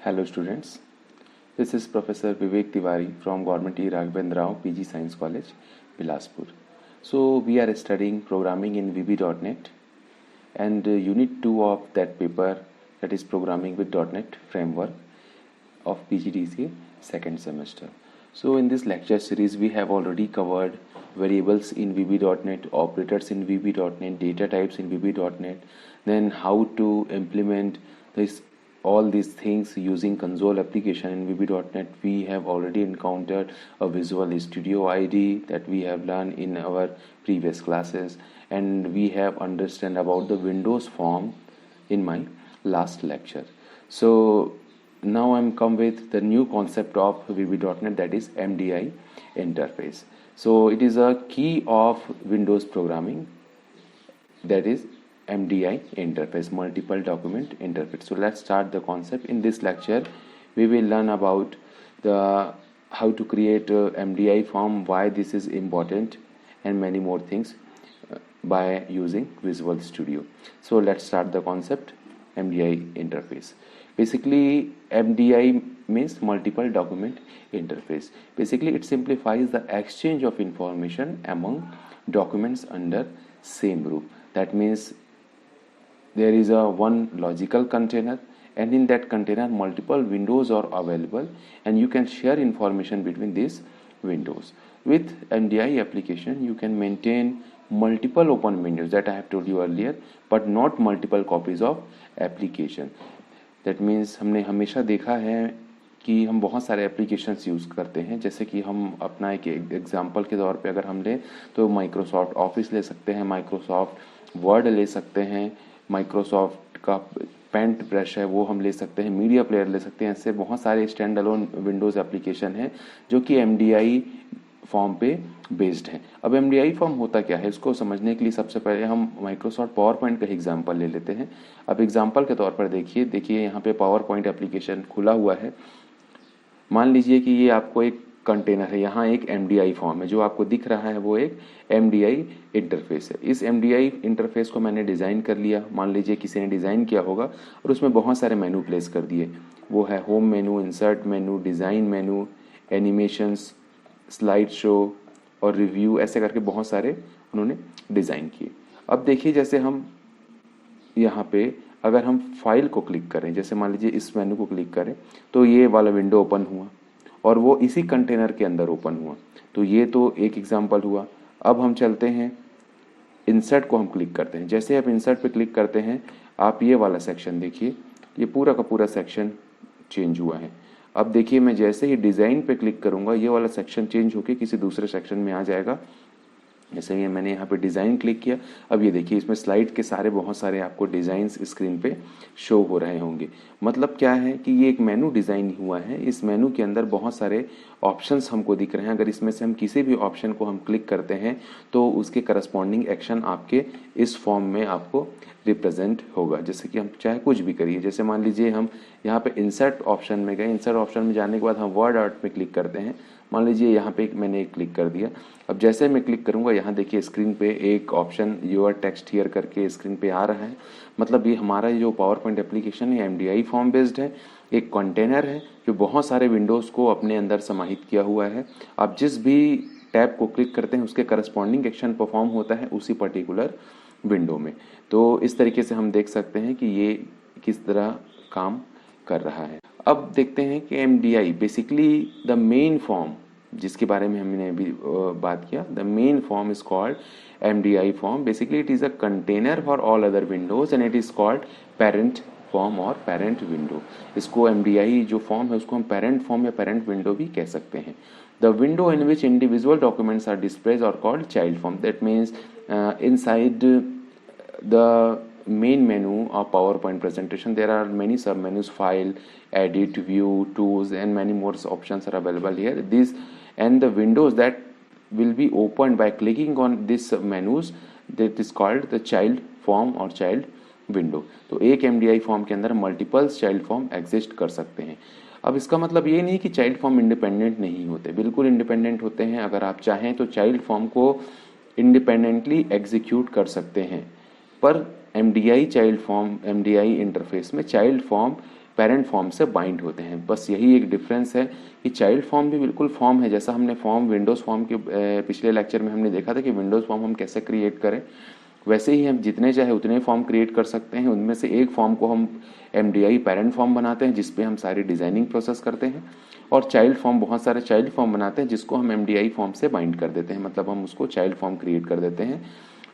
Hello students, this is Professor Vivek Tiwari from Government E. Raghavendra Rao PG Science College, Bilaspur. So we are studying programming in VB.NET and unit 2 of that paper, that is programming with .NET framework of PGDCA second semester. So in this lecture series we have already covered variables in VB.NET, operators in VB.NET, data types in VB.NET, then how to implement this all these things using console application in VB.NET. We have already encountered a Visual Studio ID that we have learned in our previous classes, and we have understand about the Windows form in my last lecture. So now I'm come with the new concept of VB.NET, that is MDI interface. So it is a key of Windows programming, that is MDI interface, multiple document interface. So let's start the concept. In this lecture we will learn about the how to create a MDI form, why this is important, and many more things by using Visual Studio. So let's start the concept MDI interface. Basically MDI means multiple document interface. Basically it simplifies the exchange of information among documents under same roof. That means there is a one logical container, and in that container multiple windows are available, and you can share information between these windows. With MDI application you can maintain multiple open windows, that I have told you earlier, but not multiple copies of application. That means हमने हमेशा देखा है कि हम बहुत सारे applications use करते हैं, जैसे कि हम अपना एक एग्जांपल के तौर पे अगर हम लें तो माइक्रोसॉफ्ट ऑफिस ले सकते हैं, माइक्रोसॉफ्ट वर्ड ले सकते हैं, माइक्रोसॉफ्ट का पेंट ब्रश है वो हम ले सकते हैं, मीडिया प्लेयर ले सकते हैं। ऐसे बहुत सारे स्टैंड अलोन विंडोज़ एप्लीकेशन हैं जो कि एमडीआई फॉर्म पे बेस्ड है। अब एमडीआई फॉर्म होता क्या है, इसको समझने के लिए सबसे पहले हम माइक्रोसॉफ्ट पावर पॉइंट का एग्जांपल ले लेते हैं। अब एग्जांपल के तौर पर देखिए यहाँ पे पावर पॉइंट एप्लीकेशन खुला हुआ है। मान लीजिए कि ये आपको एक कंटेनर है, यहाँ एक एमडीआई फॉर्म है, जो आपको दिख रहा है वो एक एमडीआई इंटरफेस है। इस एमडीआई इंटरफेस को मैंने डिज़ाइन कर लिया, मान लीजिए किसी ने डिज़ाइन किया होगा और उसमें बहुत सारे मेनू प्लेस कर दिए। वो है होम मेनू, इंसर्ट मेनू, डिज़ाइन मेनू, एनिमेशंस, स्लाइड शो और रिव्यू, ऐसे करके बहुत सारे उन्होंने डिज़ाइन किए। अब देखिए जैसे हम यहाँ पे अगर हम फाइल को क्लिक करें, जैसे मान लीजिए इस मेनू को क्लिक करें तो ये वाला विंडो ओपन हुआ और वो इसी कंटेनर के अंदर ओपन हुआ। तो ये तो एक एग्जांपल हुआ। अब हम चलते हैं इंसर्ट को हम क्लिक करते हैं। जैसे आप इंसर्ट पे क्लिक करते हैं आप ये वाला सेक्शन देखिए, ये पूरा का पूरा सेक्शन चेंज हुआ है। अब देखिए मैं जैसे ही डिज़ाइन पे क्लिक करूँगा ये वाला सेक्शन चेंज होकर किसी दूसरे सेक्शन में आ जाएगा। जैसे ये मैंने यहाँ पे डिज़ाइन क्लिक किया, अब ये देखिए इसमें स्लाइड के सारे बहुत सारे आपको डिज़ाइंस स्क्रीन पे शो हो रहे होंगे। मतलब क्या है कि ये एक मेनू डिज़ाइन हुआ है, इस मेनू के अंदर बहुत सारे ऑप्शंस हमको दिख रहे हैं। अगर इसमें से हम किसी भी ऑप्शन को हम क्लिक करते हैं तो उसके करस्पॉन्डिंग एक्शन आपके इस फॉर्म में आपको रिप्रेजेंट होगा। जैसे कि हम चाहे कुछ भी करिए, जैसे मान लीजिए हम यहाँ पे इंसर्ट ऑप्शन में गए, इंसर्ट ऑप्शन में जाने के बाद हम वर्ड आर्ट में क्लिक करते हैं। मान लीजिए यहाँ पे मैंने क्लिक कर दिया। अब जैसे मैं क्लिक करूँगा यहाँ देखिए स्क्रीन पे एक ऑप्शन योर टेक्स्ट हियर करके स्क्रीन पे आ रहा है। मतलब ये हमारा जो पावर पॉइंट एप्लीकेशन है एमडीआई फॉर्म बेस्ड है, एक कंटेनर है जो बहुत सारे विंडोज़ को अपने अंदर समाहित किया हुआ है। आप जिस भी टैब को क्लिक करते हैं उसके करस्पॉन्डिंग एक्शन परफॉर्म होता है उसी पर्टिकुलर विंडो में। तो इस तरीके से हम देख सकते हैं कि ये किस तरह काम कर रहा है। अब देखते हैं कि MDI basically the main form, जिसके बारे में हमने अभी बात किया, the main form is called MDI form. Basically it is a container for all other windows and it is called parent form और पेरेंट विंडो। इसको एमडीआई जो फॉर्म है उसको हम पेरेंट फॉर्म या पेरेंट विंडो भी कह सकते हैं। The window in which individual documents are displayed और called child form. That means inside the main menu of PowerPoint presentation there are many sub menus: file, edit, view, tools, and many more options are available here. These and the windows that will be opened by clicking on these menus, that is called the child form or child window. तो एक MDI form के अंदर multiples child form exist कर सकते हैं। अब इसका मतलब ये नहीं कि चाइल्ड फॉर्म इंडिपेंडेंट नहीं होते, बिल्कुल इंडिपेंडेंट होते हैं। अगर आप चाहें तो चाइल्ड फॉर्म को इंडिपेंडेंटली एग्जीक्यूट कर सकते हैं, पर MDI child form, MDI interface में चाइल्ड फॉर्म पेरेंट फॉर्म से बाइंड होते हैं। बस यही एक डिफरेंस है कि चाइल्ड फॉर्म भी बिल्कुल फॉर्म है, जैसा हमने फॉर्म विंडोज़ फॉर्म के पिछले लेक्चर में हमने देखा था कि विंडोज़ फॉर्म हम कैसे क्रिएट करें, वैसे ही हम जितने चाहे उतने फॉर्म क्रिएट कर सकते हैं। उनमें से एक फॉर्म को हम MDI पेरेंट फॉर्म बनाते हैं जिस पे हम सारी डिज़ाइनिंग प्रोसेस करते हैं, और चाइल्ड फॉर्म बहुत सारे चाइल्ड फॉर्म बनाते हैं जिसको हम MDI फॉर्म से बाइंड कर देते हैं, मतलब हम उसको चाइल्ड फॉर्म क्रिएट कर देते हैं।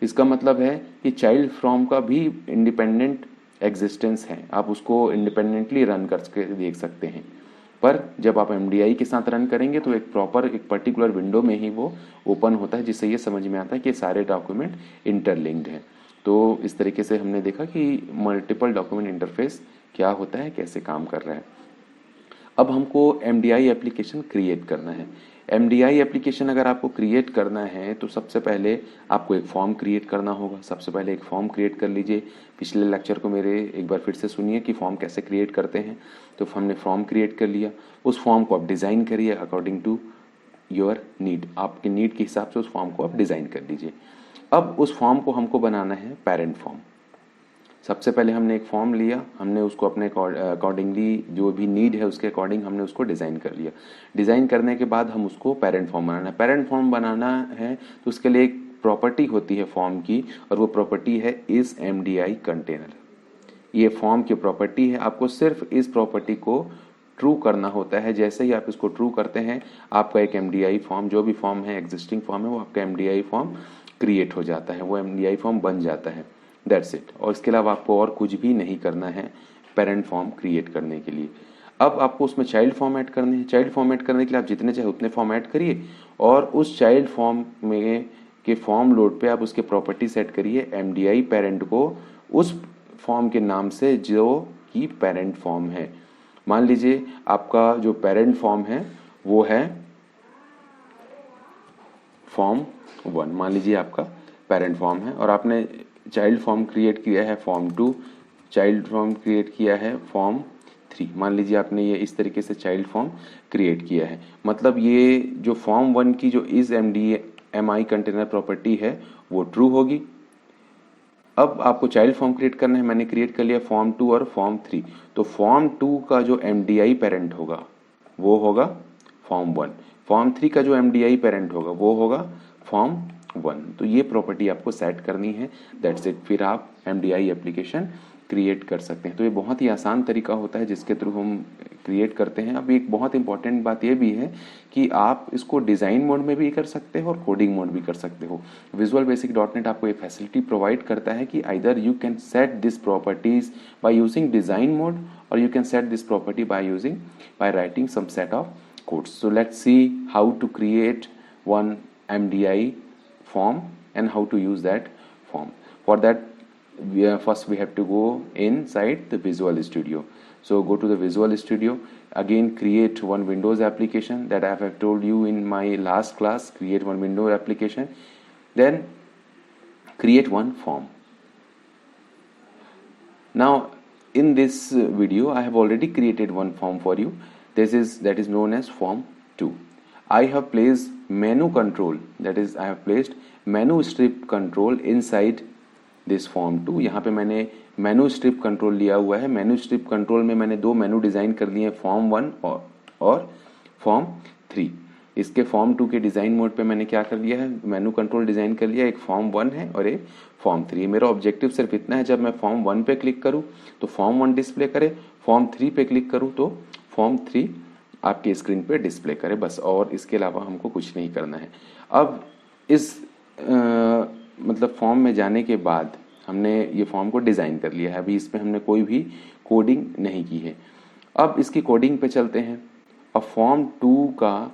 इसका मतलब है कि चाइल्ड फॉर्म का भी इंडिपेंडेंट एग्जिस्टेंस है, आप उसको इंडिपेंडेंटली रन करके देख सकते हैं। पर जब आप MDI के साथ रन करेंगे तो एक पर्टिकुलर विंडो में ही वो ओपन होता है, जिससे ये समझ में आता है कि सारे डॉक्यूमेंट इंटरलिंक्ड हैं। तो इस तरीके से हमने देखा कि मल्टीपल डॉक्यूमेंट इंटरफेस क्या होता है, कैसे काम कर रहा है। अब हमको MDI एप्लीकेशन क्रिएट करना है। MDI एप्लीकेशन अगर आपको क्रिएट करना है तो सबसे पहले आपको एक फॉर्म क्रिएट करना होगा। सबसे पहले एक फॉर्म क्रिएट कर लीजिए। पिछले लेक्चर को मेरे एक बार फिर से सुनिए कि फॉर्म कैसे क्रिएट करते हैं। तो हमने फॉर्म क्रिएट कर लिया, उस फॉर्म को आप डिज़ाइन करिए अकॉर्डिंग टू योर नीड। आपके नीड के हिसाब से उस फॉर्म को आप डिज़ाइन कर लीजिए। अब उस फॉर्म को हमको बनाना है पेरेंट फॉर्म। सबसे पहले हमने एक फॉर्म लिया, हमने उसको अपने अकॉर्डिंगली जो भी नीड है उसके अकॉर्डिंग हमने उसको डिज़ाइन कर लिया। डिज़ाइन करने के बाद हम उसको पेरेंट फॉर्म बनाना है। पेरेंट फॉर्म बनाना है तो उसके लिए एक प्रॉपर्टी होती है फॉर्म की, और वो प्रॉपर्टी है इस MDI कंटेनर। ये फॉर्म की प्रॉपर्टी है, आपको सिर्फ इस प्रॉपर्टी को ट्रू करना होता है। जैसे ही आप इसको ट्रू करते हैं आपका एक MDI फॉर्म, जो भी फॉर्म है एग्जिस्टिंग फॉर्म है, वो आपका MDI फॉर्म क्रिएट हो जाता है, वो MDI फॉर्म बन जाता है। That's it. और इसके अलावा आपको और कुछ भी नहीं करना है पेरेंट फॉर्म क्रिएट करने के लिए। अब आपको उसमें चाइल्ड फॉर्म ऐड करने हैं। चाइल्ड फॉर्म ऐड करने के लिए आप जितने चाहे उतने फॉर्म ऐड करिए, और उस चाइल्ड फॉर्म में के फॉर्म लोड पे आप उसके प्रॉपर्टी सेट करिए MDI पेरेंट को उस फॉर्म के नाम से जो कि पेरेंट फॉर्म है। मान लीजिए आपका जो पेरेंट फॉर्म है वो है फॉर्म 1, मान लीजिए आपका पेरेंट फॉर्म है, और आपने चाइल्ड फॉर्म क्रिएट किया है फॉर्म 2, चाइल्ड फॉर्म क्रिएट किया है फॉर्म 3। मान लीजिए आपने ये इस तरीके से चाइल्ड फॉर्म क्रिएट किया है। मतलब ये जो फॉर्म 1 की जो इस MI कंटेनर प्रॉपर्टी है वो ट्रू होगी। अब आपको चाइल्ड फॉर्म क्रिएट करना है, मैंने क्रिएट कर लिया फॉर्म 2 और फॉर्म 3। तो फॉर्म 2 का जो MDI पेरेंट होगा वो होगा फॉर्म 1, फॉर्म 3 का जो MDI पेरेंट होगा वो होगा फॉर्म 1। तो ये प्रॉपर्टी आपको सेट करनी है, दैट्स इट। फिर आप MDI एप्लीकेशन क्रिएट कर सकते हैं। तो ये बहुत ही आसान तरीका होता है जिसके थ्रू हम क्रिएट करते हैं। अब एक बहुत इंपॉर्टेंट बात ये भी है कि आप इसको डिज़ाइन मोड में भी कर सकते हो और कोडिंग मोड भी कर सकते हो। विजुअल बेसिक .NET आपको ये फैसिलिटी प्रोवाइड करता है कि either you can set this properties by using design mode, और you can set this property by writing some set of codes. So let's see how to create one MDI form and how to use that form. For that, first we have to go inside the Visual Studio. So go to the Visual Studio. Again, create one Windows application that I have told you in my last class. Create one Windows application. Then create one form. Now, in this video, I have already created one form for you. That is known as form 2. I have placed menu control, that is I have placed menu strip control inside this form 2. यहाँ पे मैंने मेनू strip control लिया हुआ है। मेनू strip control में मैंने दो मेनू design कर लिए हैं, फॉर्म 1 और फॉर्म 3। इसके फॉर्म 2 के डिज़ाइन मोड पे मैंने क्या कर लिया है, मेनू कंट्रोल डिज़ाइन कर लिया। एक फॉर्म 1 है और एक फॉर्म 3। मेरा ऑब्जेक्टिव सिर्फ इतना है, जब मैं फॉर्म 1 पे क्लिक करूँ तो फॉर्म 1 डिस्प्ले करे, फॉर्म 3 पे क्लिक करूँ तो फॉर्म 3 आपकी स्क्रीन पे डिस्प्ले करे, बस। और इसके अलावा हमको कुछ नहीं करना है। अब इस मतलब फॉर्म में जाने के बाद हमने ये फॉर्म को डिज़ाइन कर लिया है। अभी इसमें हमने कोई भी कोडिंग नहीं की है। अब इसकी कोडिंग पे चलते हैं। अब फॉर्म 2 का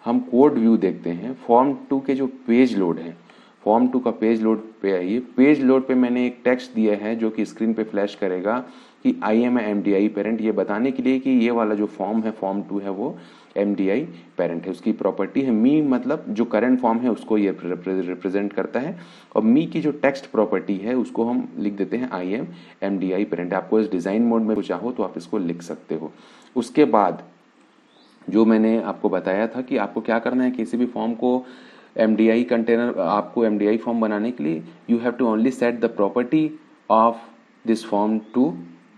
हम कोड व्यू देखते हैं। फॉर्म 2 के जो पेज लोड है, फॉर्म 2 का पेज लोड पे आइए। पेज लोड पे मैंने एक टेक्स्ट दिया है जो कि स्क्रीन पे फ्लैश करेगा कि आई एम MDI पेरेंट, ये बताने के लिए कि ये वाला जो फॉर्म है फॉर्म 2 है वो MDI पेरेंट है। उसकी प्रॉपर्टी है मी, मतलब जो करंट फॉर्म है उसको ये रिप्रेजेंट करता है। और मी की जो टेक्स्ट प्रॉपर्टी है उसको हम लिख देते हैं आई एम MDI पेरेंट। आपको इस डिज़ाइन मोड में चाहो तो आप इसको लिख सकते हो। उसके बाद जो मैंने आपको बताया था कि आपको क्या करना है, किसी भी फॉर्म को MDI कंटेनर, आपको MDI फॉर्म बनाने के लिए you have to only set the property of this form to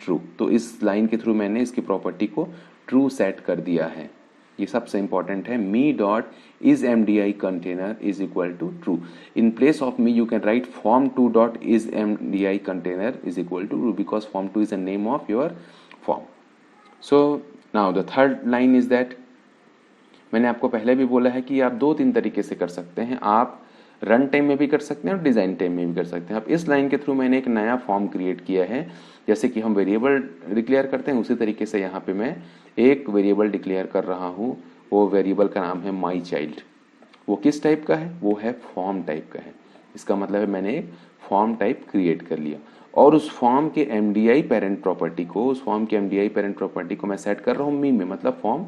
true. तो इस लाइन के थ्रू मैंने इसकी प्रॉपर्टी को ट्रू सेट कर दिया है। ये सबसे इंपॉर्टेंट है। Me dot is MDI container is equal to true. In place of me you can write form2 dot is MDI container is equal to true because form2 is a name of your form. So now the third line is that, मैंने आपको पहले भी बोला है कि आप 2-3 तरीके से कर सकते हैं। आप रन टाइम में भी कर सकते हैं और डिज़ाइन टाइम में भी कर सकते हैं। अब इस लाइन के थ्रू मैंने एक नया फॉर्म क्रिएट किया है। जैसे कि हम वेरिएबल डिक्लेयर करते हैं उसी तरीके से यहाँ पे मैं एक वेरिएबल डिक्लेयर कर रहा हूँ। वो वेरिएबल का नाम है माई चाइल्ड। वो किस टाइप का है? वो है फॉर्म टाइप का है। इसका मतलब है मैंने एक फॉर्म टाइप क्रिएट कर लिया और उस फॉर्म के एमडीआई पेरेंट प्रॉपर्टी को, उस फॉर्म के एमडीआई पेरेंट प्रॉपर्टी को मैं सेट कर रहा हूँ मी में, मतलब फॉर्म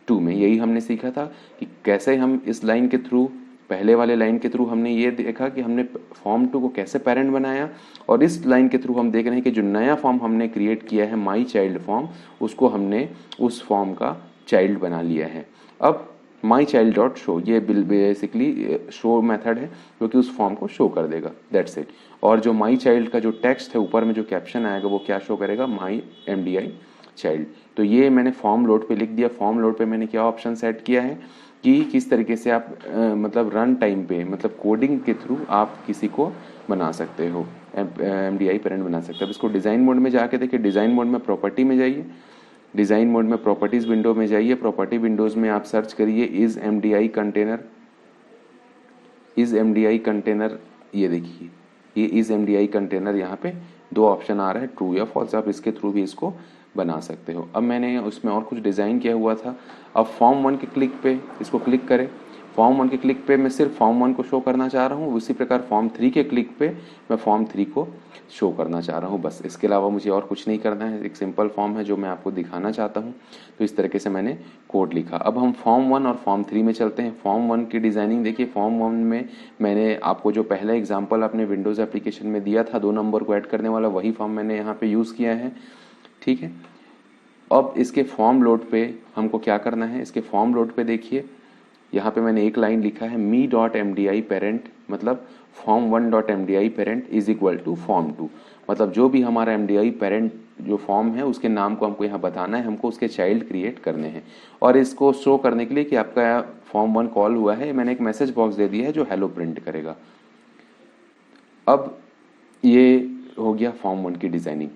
2 में। यही हमने सीखा था कि कैसे हम इस लाइन के थ्रू, पहले वाले लाइन के थ्रू हमने ये देखा कि हमने फॉर्म 2 को कैसे पेरेंट बनाया, और इस लाइन के थ्रू हम देख रहे हैं कि जो नया फॉर्म हमने क्रिएट किया है माई चाइल्ड फॉर्म, उसको हमने उस फॉर्म का चाइल्ड बना लिया है। अब माई चाइल्ड डॉट शो, ये बेसिकली शो मेथड है जो कि उस फॉर्म को शो कर देगा, दैट्स इट। और जो माई चाइल्ड का जो टेक्स्ट है ऊपर में जो कैप्शन आएगा वो क्या शो करेगा? माई एमडीआई चाइल्ड। तो ये मैंने फॉर्म लोड पे लिख दिया। फॉर्म लोड पे मैंने क्या ऑप्शन सेट किया है कि किस तरीके से आप मतलब रन टाइम पे, मतलब कोडिंग के थ्रू आप किसी को बना सकते हो, एमडीआई पेरेंट बना सकते हो। अब इसको डिज़ाइन मोड में जाके देखिए। डिज़ाइन मोड में प्रॉपर्टी में जाइए, डिज़ाइन मोड में प्रॉपर्टीज़ विंडो में जाइए। प्रॉपर्टी विंडोज़ में आप सर्च करिए is MDI container, is MDI container. ये देखिए ये इज एमडीआई कंटेनर, यहाँ पे 2 ऑप्शन आ रहा है, ट्रू या फॉल्स। आप इसके थ्रू भी इसको बना सकते हो। अब मैंने उसमें और कुछ डिज़ाइन किया हुआ था। अब फॉर्म 1 के क्लिक पे इसको क्लिक करें। फॉर्म 1 के क्लिक पे मैं सिर्फ फॉर्म 1 को शो करना चाह रहा हूँ। उसी प्रकार फॉर्म 3 के क्लिक पे मैं फॉर्म 3 को शो करना चाह रहा हूँ। बस इसके अलावा मुझे और कुछ नहीं करना है। एक सिंपल फॉर्म है जो मैं आपको दिखाना चाहता हूँ। तो इस तरीके से मैंने कोड लिखा। अब हम फॉर्म 1 और फॉर्म 3 में चलते हैं। फॉर्म 1 की डिज़ाइनिंग देखिए। फॉर्म 1 में मैंने आपको जो पहला एग्जाम्पल अपने विंडोज़ एप्लीकेशन में दिया था 2 नंबर को ऐड करने वाला, वही फॉर्म मैंने यहाँ पे यूज़ किया है, ठीक है। अब इसके फॉर्म लोड पे हमको क्या करना है? इसके फॉर्म लोड पे देखिए, यहाँ पे मैंने एक लाइन लिखा है me dot M D I parent, मतलब form 1 dot M D I parent is equal to form 2। मतलब जो भी हमारा एम डी आई पेरेंट जो फॉर्म है उसके नाम को हमको यहाँ बताना है, हमको उसके चाइल्ड क्रिएट करने हैं। और इसको शो करने के लिए कि आपका फॉर्म 1 कॉल हुआ है, मैंने एक मैसेज बॉक्स दे दिया है जो हेलो प्रिंट करेगा। अब ये हो गया फॉर्म 1 की डिज़ाइनिंग।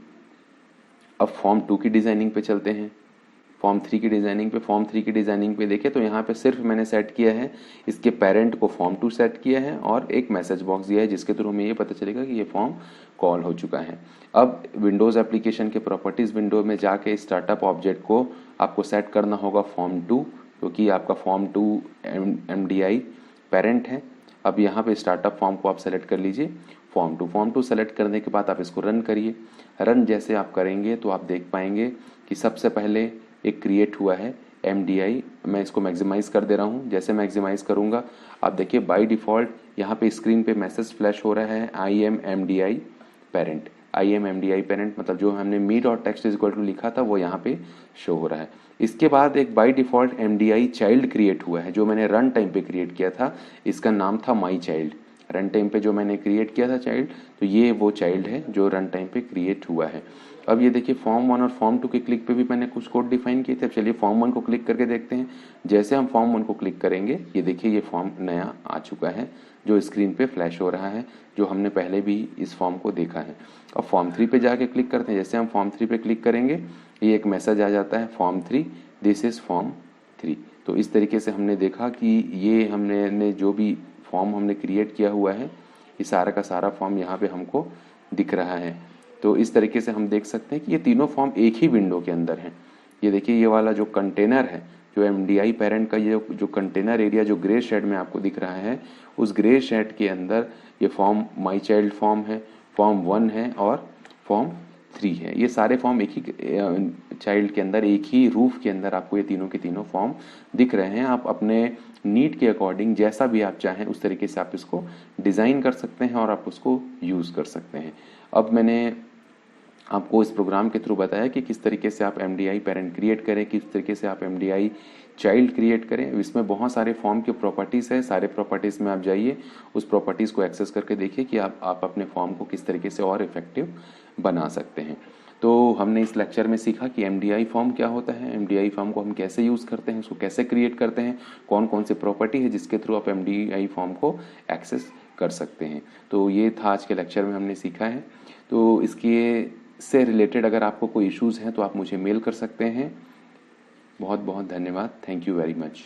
अब फॉर्म 2 की डिज़ाइनिंग पे चलते हैं। फॉर्म 3 की डिज़ाइनिंग पे, फॉर्म 3 की डिज़ाइनिंग पे देखिए तो यहाँ पे सिर्फ मैंने सेट किया है इसके पेरेंट को फॉर्म 2 सेट किया है और एक मैसेज बॉक्स दिया है जिसके थ्रू हमें ये पता चलेगा कि ये फॉर्म कॉल हो चुका है। अब विंडोज़ एप्लीकेशन के प्रॉपर्टीज़ विंडो में जाके स्टार्टअप ऑब्जेक्ट को आपको सेट करना होगा फॉर्म 2, क्योंकि आपका फॉर्म 2 एमडीआई पेरेंट है। अब यहाँ पे स्टार्टअप फॉर्म को आप सेलेक्ट कर लीजिए फॉर्म 2। फॉर्म 2 सेलेक्ट करने के बाद आप इसको रन करिए। रन जैसे आप करेंगे तो आप देख पाएंगे कि सबसे पहले एक क्रिएट हुआ है एमडीआई। मैं इसको मैक्सिमाइज़ कर दे रहा हूँ। जैसे मैक्सिमाइज़ करूँगा आप देखिए बाय डिफ़ॉल्ट यहाँ पे स्क्रीन पे मैसेज फ्लैश हो रहा है I am MDI parent. I am MDI parent मतलब जो हमने me dot text is equal to लिखा था वो यहाँ पे शो हो रहा है। इसके बाद एक by default MDI child create हुआ है जो मैंने रन टाइम पे क्रिएट किया था। इसका नाम था माई चाइल्ड। रन टाइम पे जो मैंने क्रिएट किया था चाइल्ड, तो ये वो चाइल्ड है जो रन टाइम पे क्रिएट हुआ है। अब ये देखिए फॉर्म 1 और फॉर्म 2 के क्लिक पे भी मैंने कुछ कोड डिफाइन किए थे। अब चलिए फॉर्म 1 को क्लिक करके देखते हैं। जैसे हम फॉर्म 1 को क्लिक करेंगे ये देखिए ये फॉर्म नया आ चुका है जो स्क्रीन पे फ्लैश हो रहा है, जो हमने पहले भी इस फॉर्म को देखा है। अब फॉर्म 3 पे जाके क्लिक करते हैं। जैसे हम फॉर्म 3 पे क्लिक करेंगे ये एक मैसेज आ जाता है फॉर्म 3 दिस इज़ फॉर्म 3। तो इस तरीके से हमने देखा कि ये हमने जो भी फॉर्म हमने क्रिएट किया हुआ है ये सारा का सारा फॉर्म यहाँ पे हमको दिख रहा है। तो इस तरीके से हम देख सकते हैं कि ये तीनों फॉर्म एक ही विंडो के अंदर हैं। ये देखिए ये वाला जो कंटेनर है, जो एमडीआई पेरेंट का ये जो कंटेनर एरिया जो ग्रे शेड में आपको दिख रहा है, उस ग्रे शेड के अंदर ये फॉर्म माई चाइल्ड फॉर्म है, फॉर्म 1 है और फॉर्म 3 है। ये सारे फॉर्म एक ही चाइल्ड के अंदर, एक ही रूफ के अंदर आपको ये तीनों के तीनों फॉर्म दिख रहे हैं। आप अपने नीड के अकॉर्डिंग जैसा भी आप चाहें उस तरीके से आप इसको डिज़ाइन कर सकते हैं और आप उसको यूज़ कर सकते हैं। अब मैंने आपको इस प्रोग्राम के थ्रू बताया कि किस तरीके से आप एमडीआई पेरेंट क्रिएट करें, किस तरीके से आप एमडीआई चाइल्ड क्रिएट करें। इसमें बहुत सारे फॉर्म के प्रॉपर्टीज़ है। सारे प्रॉपर्टीज़ में आप जाइए, उस प्रॉपर्टीज़ को एक्सेस करके देखिए कि आप अपने फॉर्म को किस तरीके से और इफेक्टिव बना सकते हैं। तो हमने इस लेक्चर में सीखा कि एमडीआई फॉर्म क्या होता है, एमडीआई फॉर्म को हम कैसे यूज़ करते हैं, उसको कैसे क्रिएट करते हैं, कौन कौन से प्रॉपर्टी है जिसके थ्रू आप एमडीआई फॉर्म को एक्सेस कर सकते हैं। तो ये था आज के लेक्चर में हमने सीखा है। तो इसके से रिलेटेड अगर आपको कोई इश्यूज़ हैं तो आप मुझे मेल कर सकते हैं। बहुत बहुत धन्यवाद। Thank you very much.